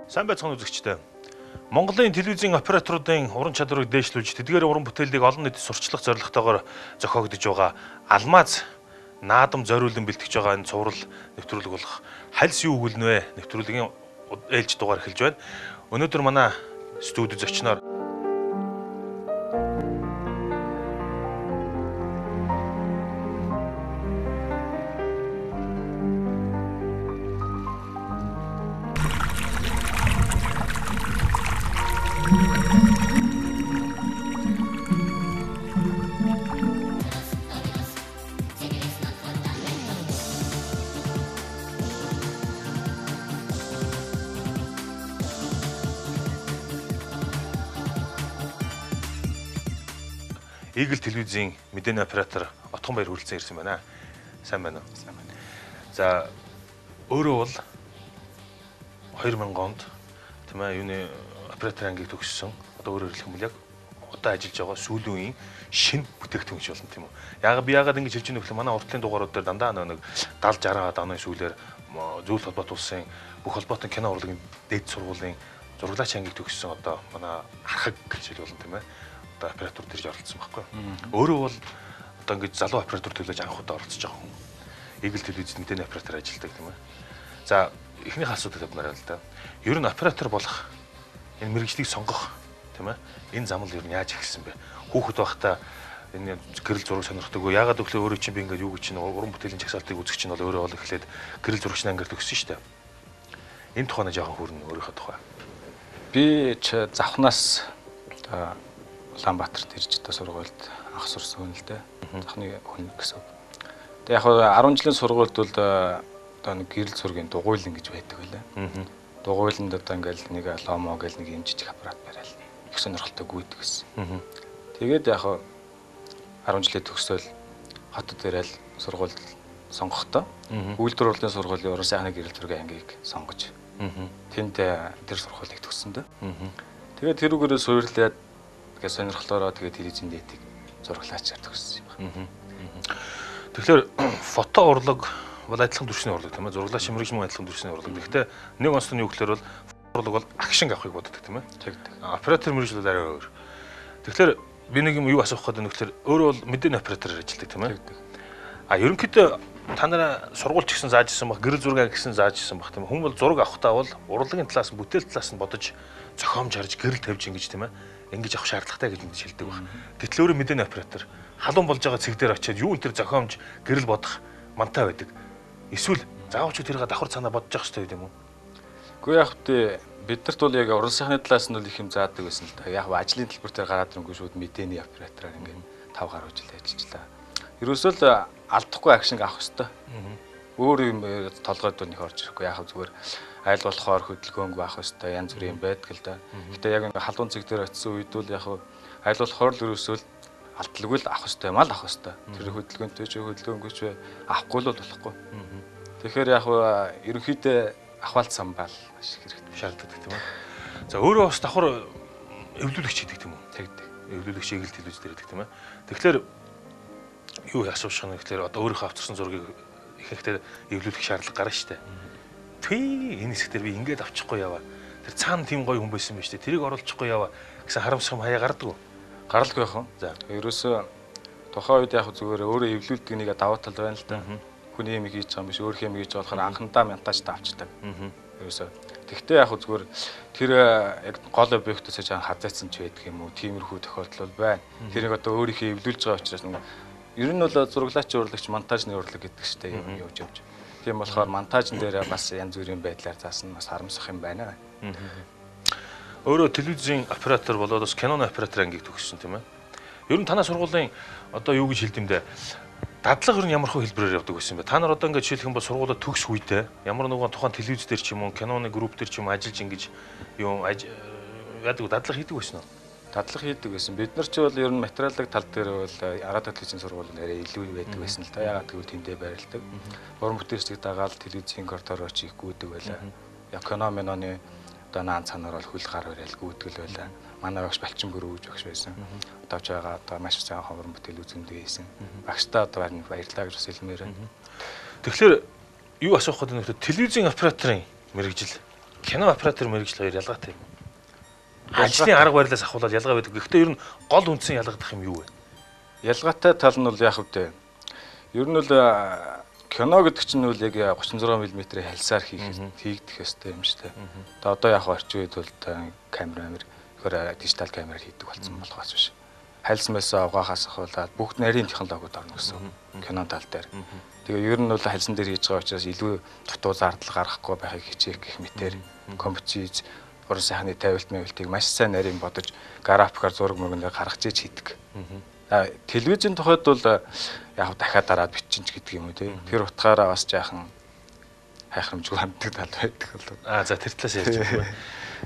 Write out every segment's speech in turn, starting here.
Сайн байцгаана үзэгчдээ. Монголын телевизийн операторуудын уран чадварыг дээшлүүлж, тэдгээр уран бүтээлийг олон нийтэд сурчлах зорилготойгоор зохиогдож байгаа Алмаз наадам зориулан бэлтгэж байгаа энэ цуврал нэвтрүүлэг болох Хальс юу өгүүлнэ вэ? Нэвтрүүлгийн ээлж дугаар эхэлж байна. Өнөөдөр манай студид зочноор Eagle телевизийн мэдээний оператор Отгон Баяр хүрэлцэн ирсэн байна. Сайн байна уу? Сайн байна. За өөрөө бол 2000 онд тийм ээ юуны оператор ангийг төгссөн. Одоо өөрөөр хэлэх юм бол яг одоо ажиллаж байгаа сүүлийн үеийн шинэ бүтээгдэхүүн гэж болно тийм үү? Яагаад ингэж хэлж ийм вэ? Манай уртлын дугаарууд дээр дандаа нэг 70 60-аад оны сүүлээр зөвлөлт холбоот улсын бүх холбоотой кино урлагийн дэд сургуулийн зураглаач ангийг төгссөн одоо манай архаг гэж хэл болно тийм ээ. Одоо оператор төрж оролцсон байхгүй. Өөрөө бол одоо ингэж залуу оператор төлөөж анх удаа оролцож байгаа хүн. Eagle телевизэд мэдээний оператор ажилладаг тийм ээ. За эхнийх асуудал тавьмаар л да. Ер нь оператор болох энэ мэргэжлийг сонгох тийм ээ. Энэ зам л ер нь яаж ихсэн бэ? Хүүхэд байхдаа энэ гэрэл зураг сонирхдаг уу? Яагаад гэвэл өөрөө чинь би ингээд юу гэж чинь уран бүтээлийн жагсаалтыг үзэх чинь бол өөрөө бол эхлээд гэрэл зурагч ангиар төгссөн шүү дээ. Энэ тухайна жоохон хүрнэ өөрийнхөө тухай. Би ч завхнаас Улаанбаатарт ирж та сургуульд анх сурсан хүн л дээ. Завхны хүн гэсэн. Тэгээ яг 10 жилийн сургуульд бол одоо нэг гэрэл зургийн дугуйлан гэж байдаг байлаа. Дугуйланд одоо ингээл нэг ломо гэл нэг юм жижиг аппарат барайл. Их сонирхолтой гүйдэг гэсэн. Тэгээд яг 10 жилээ төгсөөл хотод ирээл сургуульд сонгохдоо үйлдвэр урлын сургуулийн уран сайхны гэрэл зургийн ангийг сонгож тэнд тэр сургуулийг төгссөн дээ. Тэгээд тэрүүгээрээ суйрлаад тэгээ сонирхлоороо тэгээ телевизэн дээдэг зураглаачаар төгссөн юм. Тэгэхээр фото урлаг бол адилхан түвшний урлаг тийм ээ. Зураглаач мэрэгч мөн адилхан түвшний урлаг. Гэхдээ нэг онцлог нь юу гэхээр бол урлаг бол акшн авахыг боддог тийм ээ. Тэгдэг. Оператор мэрэгч бол арай өөр. Тэгэхээр би нэг юм юу асуух гээд байна гэхээр өөрөө бол мэдээний оператороор ажилладаг тийм ээ. Тэгдэг. Ерөнхийдөө та нараа сургуульч гэсэн зааж ирсэн баг, гэрэл зураг гэсэн зааж ирсэн баг тийм ээ. Хүн бол зураг авахдаа бол урлагийн талаас нь бүтээл талаас нь бодож зохиомж харж гэрэл тавьж ингэж тийм ээ. Ингэж авах шаардлагатай гэж мэдж хэлдэг баг. Гэтэл өөрөө мэдээний оператор халуун болж байгаа цэг дээр очиад юу энэ төр зохиомж гэрэл бодох мантай байдаг. Эсвэл заавч тэрийг давхар цаанаа бодож явах хэрэгтэй юм уу? Гэхдээ яг биднэрт бол яг уран сайхны талаас нь бол их юм заадаг байсан л да. Яг ажлын төлбөр дээр гараад ирэнгүү шүүд мэдээний оператораар ингээд 5 гаруй жил ажиллажлаа. Ерөөсөө л алдахгүй акшн авах хэрэгтэй. Өөр юм толгойд нэг орж ирэхгүй яг зүгээр айл болохоор хөдөлгөөнг байх хэрэгтэй янз бүрийн байдаг л да. Гэтэ яг ингээ халуун цэг дээр очисон үед бол яг айл болохоор л ерөөсөө алдлаггүй л авах хэрэгтэй мал авах хэрэгтэй. Тэр хөдөлгөөнтэй ч хөдөлгөөнгүй ч авахгүй л болохгүй. Тэгэхээр яг ерөнхийдөө ахвалт самбал маш хэрэгтэй шаардлагатай тийм үү. За өөрөө бас давхар эвлүүлэгч хийдэг тийм үү? Тэгдэг. Эвлүүлэгч Eagle телевиз дээр хийдэг тийм ээ. Тэгэхээр юу асууж байгаа юм гэхээр одоо өөрийнхөө авчирсан зургийг ихэхдээ эвлүүлэх шаардлага гарна шүү дээ. Энэ хэсгээр би ингээд авчихгүй яваа. Тэр цаана тийм гоё хүн байсан байж тээ. Тэрийг оруулчихгүй яваа гэсэн харамсах юм хаяа гардаг уу? Гаралгүй яах вэ? За ерөөсөө тухайн үед яг зүгээр өөрөө эвлүүлдэг нэгэ даваа тал байна л да. Хүний юм хийж байгаа юм биш өөр юм хийж байгаа болохоор анхандаа монтаж тавчдаг. Ерөөсөө. Тэгвэл яг зүгээр тэр яг гол объектоос жаа хазаацсан ч байдаг юм уу? Тиймэрхүү тохиолдол байна. Тэрийг одоо өөрийнхөө эвлүүлж байгаа учраас ер нь бол зураглаач урлагч монтажны урлаг гэдэг чтэй юм явж явж. Тийм болохоор монтажн дээр бас янз бүрийн байдлаар заасан бас харамсах юм байна. Өөрөө телевизийн оператор болоод бас киноны оператор ангийг төгссөн тийм ээ. Ер нь танай сургуулийн одоо юу гэж хэлдэм бэ? Дадлага ер нь ямар хөө хэлбэрээр явдаг байсан бэ? Та нар одоо ингээд жишээлх юм бол сургуулаа төгсөх үедээ ямар нэгэн тухайн телевиз дээр ч юм уу, киноны групп дээр ч юм ажиллаж ингэж юу яадаг дадлага хийдэг байсан уу? Дадлага хийдэг байсан. Бид нар ч бол ер нь материалын тал дээр бол Араад телевизийн сургууль нэрээ илүү байдаг байсан л да. Яагаад гэвэл тэндээ байрладаг. Уран бүтээлчдийг дагаад телевизийн коридороо чих гүйдэг байлаа. Яг кино миноны одоо наан цанаар бол хөл гар барайл гүйтгэл байлаа. Манай багш Балчин бүр үүж багш байсан. Одоо ч байгаа одоо маш сайн уран бүтээл үзэмдэг байсан. Багштай одоо баярлалаа гэж бас хэлмээр байна. Тэгэхээр юу асуух гэдэг нь телевизийн операторын мэрэгжил кино оператор мэрэгжил хоёр ялгаатай юм. Ажлын арга барилаас ахуулаад ялгаа байдаг. Гэхдээ ер нь гол үндсэн ялгагдах юм юу вэ? Ялгаатай тал нь бол яг үвтэй. Ер нь бол кино гэдэг чинь үл яг 36 мм-ийн хальсаар хийгдэх ёстой юм шүү дээ. Одоо яг орчин үед бол камер ихэр дижитал камераар хийдэг болсон болохоос биш. Хальс мэсээ угаахаас ахуулаад бүх нарийн технологиуд орно гэсэн кино тал дээр. Тэгээ ер нь бол хальсан дээр хийж байгаа учраас илүү дутуу зардал гаргахгүй байхыг хичээх гэх мэтэр компьютер уран сайхны тавилтыг маш сайн нарийн бодож графикаар зураг мөргөндөө гаргаж иж хийдэг. Телевизийн тухайд бол яг дахиад дараад бичиж гэдэг юм уу тий. Тэр утгаараа бас жаахан хайхрамжгүй ханддаг тал байдаг бол. За тэр талаас ярьж байгаа.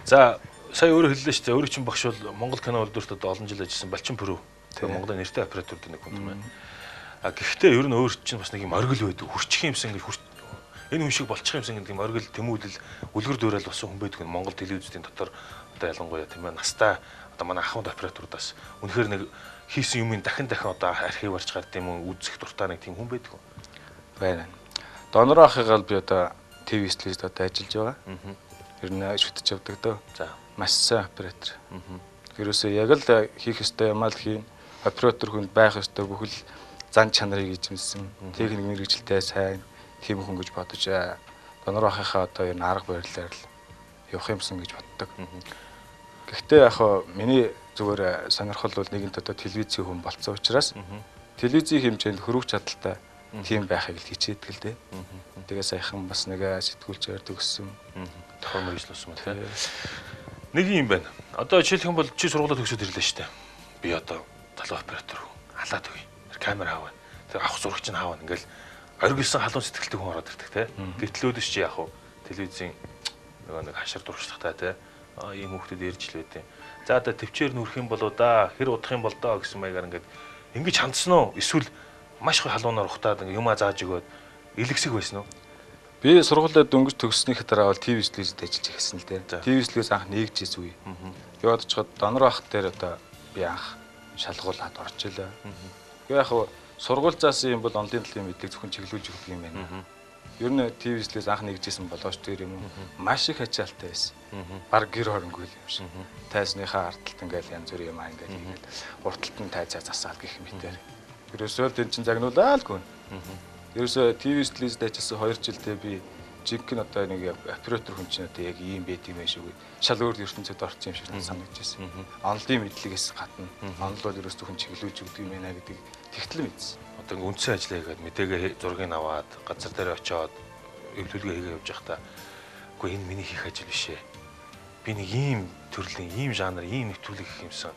За сая өөрөө хэллээ шүү дээ. Өөрөө чинь багш бол Монгол кино үйлдвэрт одоо олон жил ажилласан Балчин Пүрв. Монголын нэртэй операторд нэг хүн юм байна. Гэхдээ ер нь өөр чинь бас нэг юм оргил байдаг. Хүрчих юмсан гэж энэ хүн шиг болчих юмсан гэдэг юм оргил тэмүүлэл үлгэр дуурайл болсон хүн байдаг. Монгол телевизийн дотор одоо ялангуяа тийм ээ настай одоо манай ахмад операторудаас үнэхээр нэг хийсэн юмыг дахин одоо архив орч гард юм уу үзэх дуртай нэг тийм хүн байдаг. Байна. Донор ахыгаал би одоо ТV студид одоо ажиллаж байгаа. Ер нь шүтэж явдаг дөө. За маш сайн оператор. Ерөөсөө яг л хийх ёстой юм аа л хийн. Оператор хүнд байх ёстой бүхэл зан чанарыг эзэмсэн. Техник мэрэгжилтэй сайн тийм хүн гэж бодож донор ахыхаа одоо ер нь арга барилаар л явах юмсан гэж боддог. Гэхдээ яг миний зүгээр сонирхол бол нэгэнт одоо телевизийн хүн болцсон учраас телевизийн хэмжээнд хөрвөх чадaltaй тийм байхыг л хичээдэг л дээ. Тэгээ саяхан бас нэг сэтгүүлчээр төгссөн. Тохиом мэргэжлүүлсэн юм тийм. Нэг юм байна. Одоо жишээлх юм бол чи сургуулаа төгсөөд ирлээ шүү дээ. Би одоо залуу оператор халаад өгье. Камер хаавна. Тэр авах зурагч нь хаавна. Ингээл оргилсан халуун сэтгэлтэй хүн ороод ирдэг те. Гэтлөөдөс чи яах вэ? Телевизийн нэг хашир дуршлагтай те. Ийм хүмүүсд ярьж л байдیں۔ За одоо төвчээр нүрэх юм болоо да, хэр удах юм бол доо гэсэн маягаар ингээд ингэж хандсан уу? Эсвэл маш их халуунаар ухтаад ингээд юмаа зааж өгөөд илгэсэх байсан уу? Би сургуулиуд дөнгөж төгссөнийхээ дараа бол ТV студид ажиллаж ирсэн л дээ. ТV студиэс анх нэгж ирсэн үе. Тэгээд очиход донор ах дээр одоо би анх шалгуулаад орж илээ. Тэгээд яг сургууль заасан юм бол онлайн талын мэдлэг зөвхөн чиглүүлж өгдөг юм байна. Ер нь ТV студиэс анх нэгж ирсэн болооч тэр юм маш их ачаалтай байсан. Баг гэр хоронгүй юм шиг. Тайсныхаа ардталт ингээл янз бүрийн юм ингээл хийгээд урталт нь тайцаа засаал гэх мэтэр. Ерөөсөө л тэн чин загнуулаалгүй. Ерөөсөө ТV студиэд ажилласан 2 жилдээ би жинхэнэ одоо нэг оператор хүн чинь одоо яг ийм байт юм шиг шал өөр ертөнцид орсон юм шиг санагдаж байсан. Онлын мэдлэгээс гадна онл бол ерөөсөө хүн чиглүүлж өгдөг юм байна гэдэг тэгтэл мэдсэн. Одоо үндсэн ажиллаа хийгээд мэдээгээ зургийг аваад газар дээр очиод эвлүүлгээ хийгээ явж байхдаа үгүй энэ миний хийх ажил биш ээ. Би нэг ийм төрлийн, ийм жанр, ийм нэвтрүүлэг хийх юмсан.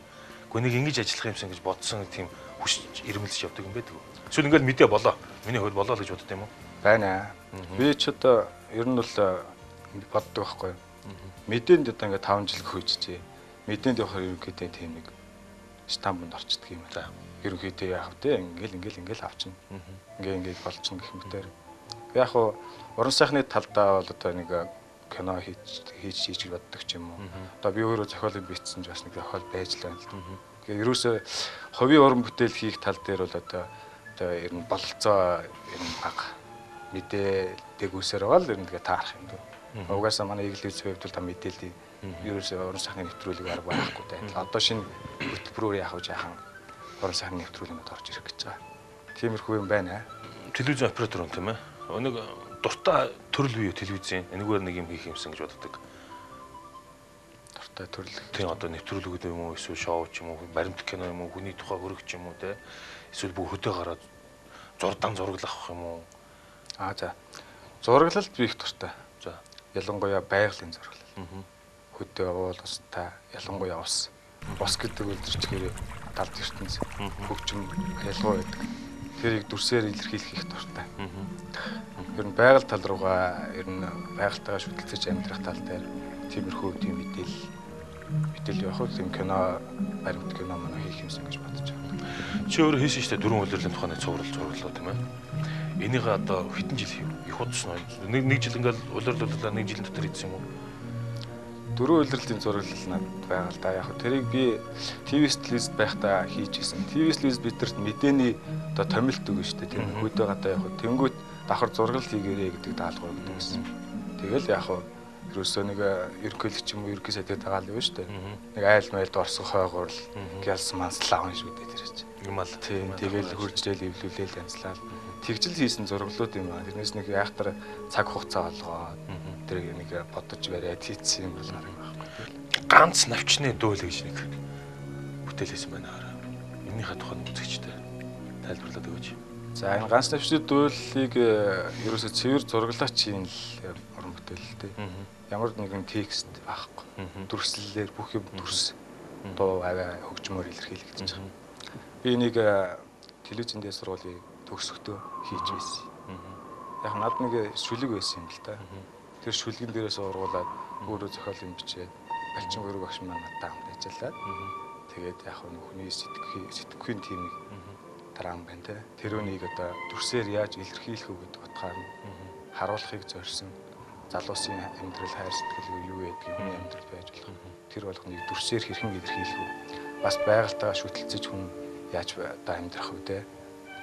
Үгүй нэг ингэж ажиллах юмсан гэж бодсон тийм хүч ирмэлж явдаг юм байдаг. Эсвэл ингээл мэдээ болоо. Миний хувьд болоо гэж бодд юм уу? Байна. Би ч одоо ер нь бол боддог байхгүй юу. Мэдээнд одоо ингээд 5 жил хөөжчээ. Мэдээнд явахаар ерөнхийдөө тийм нэг стамбунд орчдөг юм байна. Ерөнхийдөө яах вэ? Ингээл авчна. Ингээд болчихно гэх мэтээр. Яг хуу уран сайхны талдаа бол одоо нэг кино хийж боддог ч юм уу. Одоо би өөрөө зохиолыг бичсэн ч бас нэг зохиол байж л байна л. Тэгээ ерөөсөө хувийн уран бүтээл хийх тал дээр бол одоо ер нь бололцоо ер нь бага мэдээлдэг үсээр байгаа л ер нь тэгээ таарах юм дөө. Угаасаа манай эглэвч хувьд бол та мэдээлэл ерөөсөө уран сайхны нэвтрүүлэг арга байхгүй таа. Одоо шинэ хөтөлбөрөөр яах вэ яахан уран сайхны нэвтрүүлгүүд орж ирэх гэж байгаа. Тиймэрхүү юм байна. Телевизийн оператор юм тийм ээ. Нэг дуртай төрөл бий телевизийн энэгээр нэг юм хийх юмсан гэж боддог. Дуртай төрөл. Тийм одоо нэвтрүүлгүүд юм уу эсвэл шоу ч юм уу, баримт кино юм уу, хүний тухай хөрөг ч юм уу те. Эсвэл бүх хөдөө гараад зураглах юм уу? За. Зураглалт би их дуртай. За. Ялангуяа байгалийн зураглал. Хөдөө уул устай, ялангуяа ус. Ус гэдэг үйлдвэрчгээр талд ертөнц хөгжим ялгаа байдаг. Тэрийг дүрсээр илэрхийлэх их дуртай. Ер нь байгаль тал руугаа ер нь байгальтайгаа шүтэлцэж амьдрах тал дээр тиймэрхүү тийм мэдээлэл явах тийм кино, баримт кино манай хийх юмсан гэж бодож байна. Чи өөрөө хийсэн шүү дээ дөрвөн улирлын тухайны зураглалоо тийм ээ. Энийг одоо хэдэн жил хийв? Их удсан уу? Нэг жил ингээл улирлууллаа, нэг жилийн дотор хийсэн юм уу? Дөрвөн улирлын зураглал надад байгаа л да. Яг тэрийг би ТV студиэд байхдаа хийж исэн. ТV студиэд бидэрт мэдээний одоо томилт өгнө шүү дээ. Тийм хөдөө гадаа яг тэнгүүт давхар зураглал хийгээрэй гэдэг даалгавар өгдөг гэсэн. Тэгэл яг ерөөсөө нэг ерөнхийлөгч юм уу ерөнхий сайдыг дагаал юу шүү дээ. Нэг айл майлд орсон хойгоор л гялс манслаа хүн шүү дээ тэр чинь. Юм аа. Тийм тэгэл хуржлэл эвлүүлээл янзлал. Тэгжил хийсэн зурглууд юм аа. Тэрнээс нэг яахтар цаг хугацаа олгоод тэр нэг бодож бариад хийсэн юм бол гарах байхгүй. Ганц навчны дөөл гэж нэг бүтээл хийсэн байна. Энийхээ тухайд үзэгчтэй тайлбарлаад өгөөч. За энэ ганц навчны дүүлийг ерөөсөө цэвэр зурглаачийн л уран бүтээл л дээ. Ямар нэгэн текст байхгүй. Дүрслэлээр бүх юм дүрс дуу аваа хөгжмөөр илэрхийлэгдэж байгаа. Би нэг телевизэн дээр сургуулийн төгсгөтөө хийж байсан. Яг над нэг шүлэг байсан юм л да. Тэр шүлгэн дээрээс ургуулад өөрөө зохиол юм бичээд Балчин гөрөг багш маань надад хамт ажиллаад тэгээд яг нэг хүний сэтгэхийн тимийг дараан байна те. Тэр үнийг одоо дүрсээр яаж илэрхийлэх үү гэдэг утгаар нь харуулахыг зорьсон залуусын амьдрал хайр сэтгэл юу гэдэг юм амьдрал байж болох. Тэр болгоныг дүрсээр хэрхэн илэрхийлэх үү? Бас байгальтайгаа шүтэлцэж хүн яаж одоо амьдрах вэ те?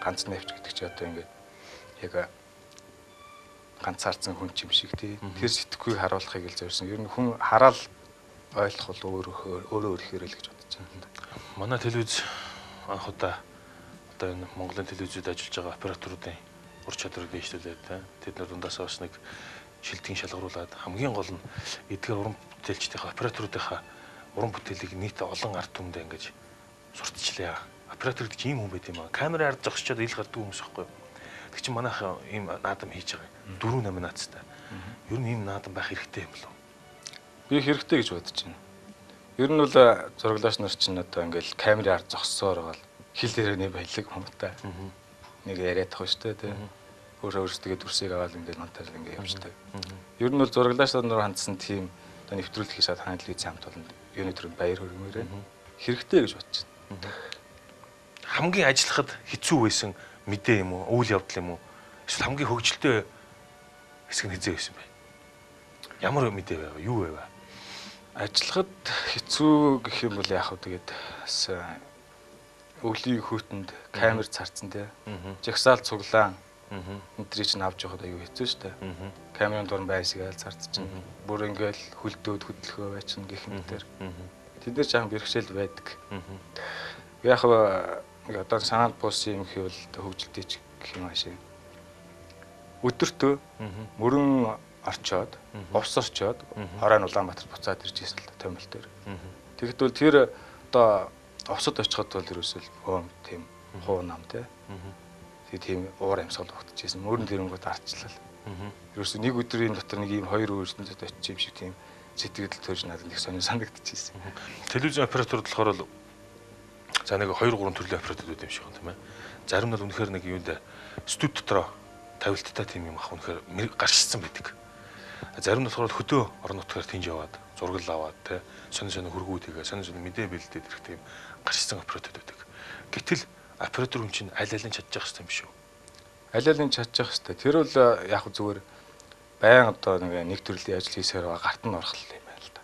Ганц навч гэдэг чи одоо ингээд яг ганцаарцсан хүн юм шиг тий. Тэр сэтгэхүй харуулахыг л зорьсон. Ер нь хүн хараад ойлгох бол өөрөө ихээр л гэж бодож байна. Манай телевиз анх удаа одоо энэ Монголын телевизүүд ажиллаж байгаа операторуудын ур чадварыг дэвшлүүлээд тэд нар дундаас бас нэг шилдгийн шалгаруулад хамгийн гол нь эдгээр уран бүтээлчдийн операторуудынхаа уран бүтээлийг нийт олон ард түмэнд ингэж сурталчлаа. Оператор гэдэг чинь ийм хүн байт юм аа. Камерын ард зогсчод ил гардаг хүмүүс байхгүй юу? Тэг чи манайхаа ийм наадам хийж байгаа. 4 номинацтай. Ер нь ийм наадам байх хэрэгтэй юм болов? Би хэрэгтэй гэж бодож байна. Ер нь бол зураглаач нар чинь одоо ингээл камерын ард зогссоор бол хил дээрээ баялаг хүмүүстээ. Нэг яриад тах шүү дээ тий. Өөрөөсөө дүрсийг аваад ингээд монтаж ингээд явждаг. Ер нь бол зураглаач нар хандсан тийм одоо нэвтрүүлэх хийсад хандлын хамт болно. Юуны төрөнд баяр хөргмөрөө хэрэгтэй гэж бодож байна. Хамгийн ажиллахад хэцүү байсан мэдээ юм уу? Үйл явдал юм уу? Эсвэл хамгийн хөвгөлтэй хэсэг нь хэзээ байсан бэ? Ямар мэдээ байв? Юу байв? Ажиллахад хэцүү гэх юм бол яах вэ тэгээд бас өвлийн хөтөнд камер царцсан те. Жагсаал цуглаан. Эндтрий чинь авч явахад аюу хэцүү шүү дээ. Камерын дуран байсгаал царцчихна. Бүр ингээл хөлдөөд хөдөлгөө байчихна гэх юм дээр. Тэд нар жаахан бэрхшээл байдаг. Яг одоо санаанд буусан юм хийвэл хөгжилтэй ч гэх юм аашаа. Өдөртөө мөрөн орчоод, увс орчоод, хорой нь Улаанбаатар буцаад ирж ирсэн л томил дээр. Тэгэхдээ тэр одоо овсод очиход бол ерөөсөл бөөм тийм хуу нам те. Тийм уур амьсгал тогтчихсэн. Мөрөн тэрэнгүүд арчлал. Ерөөсөө нэг өдрийн дотор нэг ийм хоёр өөрсдөд очиж юм шиг тийм сэтгэл төрж надад их сонир санагдчихсэн. Телевизийн операторд болохоор л за нэг 2 3 төрлийн операторууд юм шиг байна тийм ээ. Зарим нь үнэхээр нэг юунд студ дотроо тавилттай тийм юм ах үнэхээр гарчсан байдаг. Зарим нь болохоор хөдөө орон нутгаар тэнж яваад зургал аваад те сонир хөргүүд хийгээ сонир мэдээ бэлдээд ирэх тийм гарчсан операторууд байдаг. Гэтэл оператор хүн чинь аль алин чадчих хэвээр юм шүү. Аль алин чадчих хэвээр. Тэр бол яг зүгээр баян одоо нэг төрлийн ажил хийсээр гарт нь орох юм байна л да.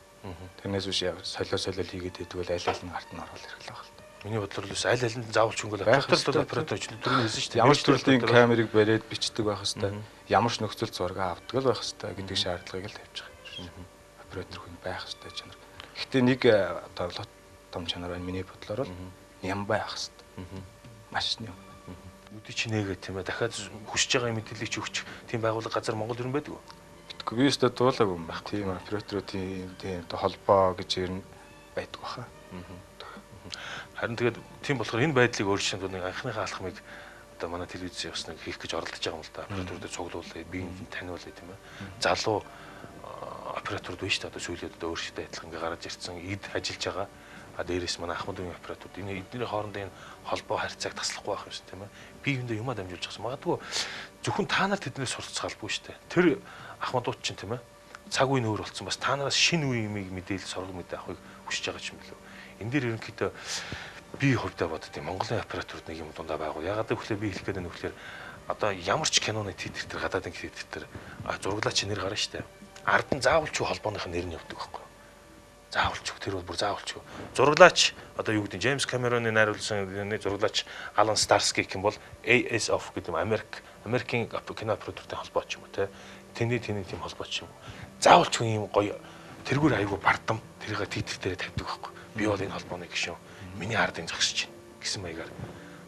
Тэрнээс биш яг солио хийгээд идвэл аль алин гарт нь орох хэрэг л байна. Миний бодлоор л аль алинд заавал ч өнгөл оператор ч дөрөв хэлсэн шүү дээ. Ямар ч төрлийн камерыг бариад бичдэг байх хэвээр. Ямар ч нөхцөл зураг авдаг л байх хэвээр гэдэг шаардлагыг л тавьчих юм. Оператор хүн байх хэвээр чанар. Гэхдээ нэг одоо том чанар байна миний бодлоор бол ям байх хэвээр. Маш нэм. Үдий чи нэгэ тийм ээ дахиад хүсэж байгаа мэдээллийг ч өгч тийм байгууллага газар Монгол ирэн байдаг уу? Битгүй би өөртөө дуулаагүй юм байна. Тийм операторуудын тийм холбоо гэж ирнэ байдаг баха. Харин тэгээд тийм болохоор энэ байдлыг өөрчлөсөн нэг анхныхаа алхмыг одоо манай телевизийн бас нэг хийх гэж оролдож байгаа юм л да. Операторуудыг цуглуулъя, биеийг таниулъя тийм ээ. Залуу операторууд биш та одоо сүүлийн одоо өөрсдөө адилхан ингээ гараад ирсэн эд ажиллаж байгаа. А дээрээс манай Ахмадын операторууд энэ эдний хоорондын холбоо харьцааг таслахгүй байх юм шүү тийм ээ. Би юундаа юмаа дамжуулж байгаа юм. Магадгүй зөвхөн та нар тэднээс сурцгаалгүй шүү дээ. Тэр Ахмадууд чинь тийм ээ. Цаг үе нөөр болсон бас та нараас шинэ үе юмыг мэдээлэл сорго мэдээ авахыг хүсэж байгаа юм билүү. Энд дээр ерөнхийдөө би хувьдаа боддیں۔ Монголын операторууд нэг юм дундаа байгуу. Ягаад гэвэл би хэлэх гээд байна вөхлөөр одоо ямар ч киноны титр төр гадаадын титр төр зураглаач нэр гарна шүү дээ. Ард нь заавал ч холбооных нь нэр нь явдаг байхгүй. Заавал ч тэр бол бүр заавал ч. Зураглаач одоо юу гэдэг Джеймс Камероны найруулсан нэг зураглаач Алан Старский гэх юм бол AS of гэдэг Америкийн кино оператортой холбооч юм уу те. Тэний тийм холбооч юм. заавал ч юм гоё тэргээр айгүй бардам тэрийг титр дээр тавьдаг байхгүй. Би бол энэ холбооны гишүүн. Миний ардын зогсож байна гэсэн маягаар.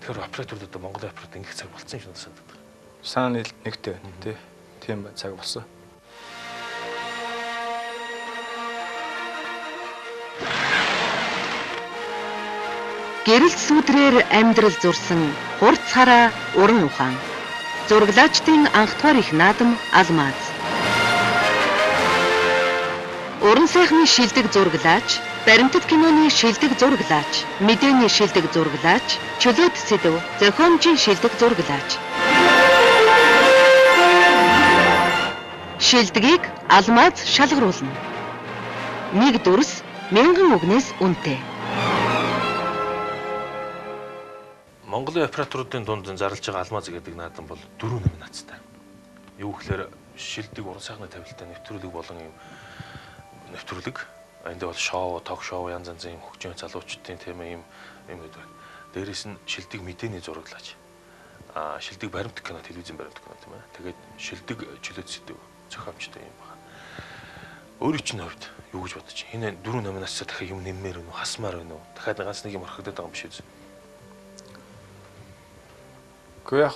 Тэгэхээр операторууд одоо Монголын оператор ингэх цаг болсон юм шиг санагдаад байна. Санаа нэгтэй тий. Тийм цаг болсон. Гэрэлт сүдрээр амьдрал зурсан хурц хараа уран ухаан. Зураглаачдын анх тугаар их наадам Алмаз. Уран сайхны шилдэг зураглаач, баримтат киноны шилдэг зураглаач, мэдээний шилдэг зураглаач, чөлөөт сэдв, зохиомжийн шилдэг зураглаач. Шилдгийг Алмаз шалгаруулна. Нэг дүрс 1000 үгнээс үнэтэй. Монголын операторуудын дунд зарлж байгаа Алмаз гэдэг наадам бол 4 номинацтай. Юу гэхээр шилдэг уран сайхны тавилтаа нэвтрүүлэг болон юм нэвтрүүлэг. Энд бол шоу, ток шоу янз янзын хөгжим залуучдын тийм юм гэдэг байна. Дээрээс нь шилдэг мэдээний зураглаач. Шилдэг баримт кино, телевизэн баримт кино тийм ээ. Тэгээд шилдэг чөлөөт сэдв зохиомжтой юм байна. Өөрийн чинь хувьд юу гэж бодож байна? Энэ 4 номинацтай дахиад юм нэммээр байна уу? Хасмаар байна уу? Дахиад ганц нэг юм орхигдоод байгаа юм биш үү? Гэхдээ яг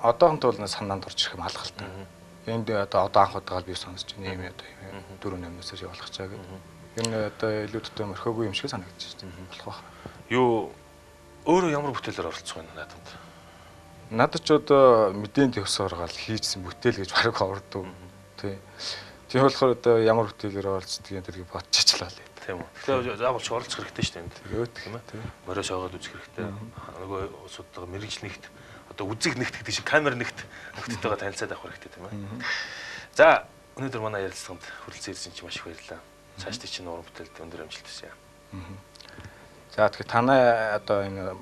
одоохон тул санаанд орж ирэх юм алхалтай. Энд одоо анх удаага би сонсож байна юм одоо 4 номинацаар явуулах чаа гэдэг. Энэ одоо илүүдтэй мөрхөөгүй юм шиг санагдаж байна. Болох байх. Юу өөрөө ямар бүтээлээр оролцох вэ наадамд? Надад ч одоо мэдээний төсөөр гал хийжсэн бүтээл гэж бараг ордог. Тий. Тийм болохоор одоо ямар бүтээлээр оролцдгийг тэрийг бодчихлаа л. Тийм үү. Тэгэхээр заавал ч оролцох хэрэгтэй шүү дээ. Тэгээд тийм ээ. Мориос аваад үзэх хэрэгтэй. Нөгөө улсуудаа мэрэгжлэгт одоо үзэг нэгт гэдэг шиг камер нэгт нөхдөдтэйгээ танилцаад авах хэрэгтэй тийм ээ. За өнөөдөр манай ярилцлаганд хүрэлцэн ирсэн чинь маш их баярлалаа. Цаашдаа чинь уран бүтээлд өндөр амжилт хүсье. За тэгэхээр танай одоо энэ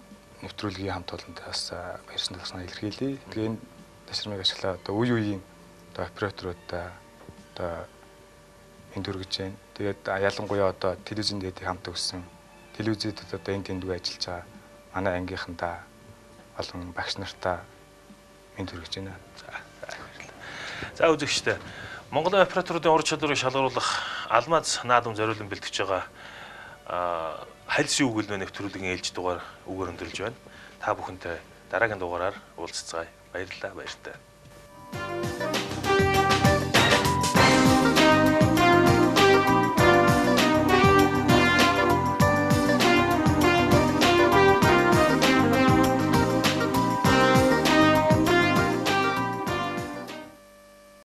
нэвтрүүлгийн хамт олонтаас баярсан талснаа илэрхийлье. Тэгээ энэ ташрамыг ашиглаад одоо үе үеийн одоо операторуудаа одоо энд хүргэж байна. Тэгээд ялангуяа одоо телевизэн дээд хамт өгсөн телевизэд одоо энэ тэндүү ажиллаж байгаа манай ангийнхандаа олон багш нартаа энд хүргэж байна. За үзэгчтэй. Монголын операторуудын ур чадварыг шалгаруулах Алмаз наадам зориулан бэлтгэж байгаа хальсын үгэл нэвтрүүлгийн ээлж дугаар үгээр өндөрлж байна. Та бүхэнтэй дараагийн дугаараар уулзцгаая. Баярлалаа, баяртай.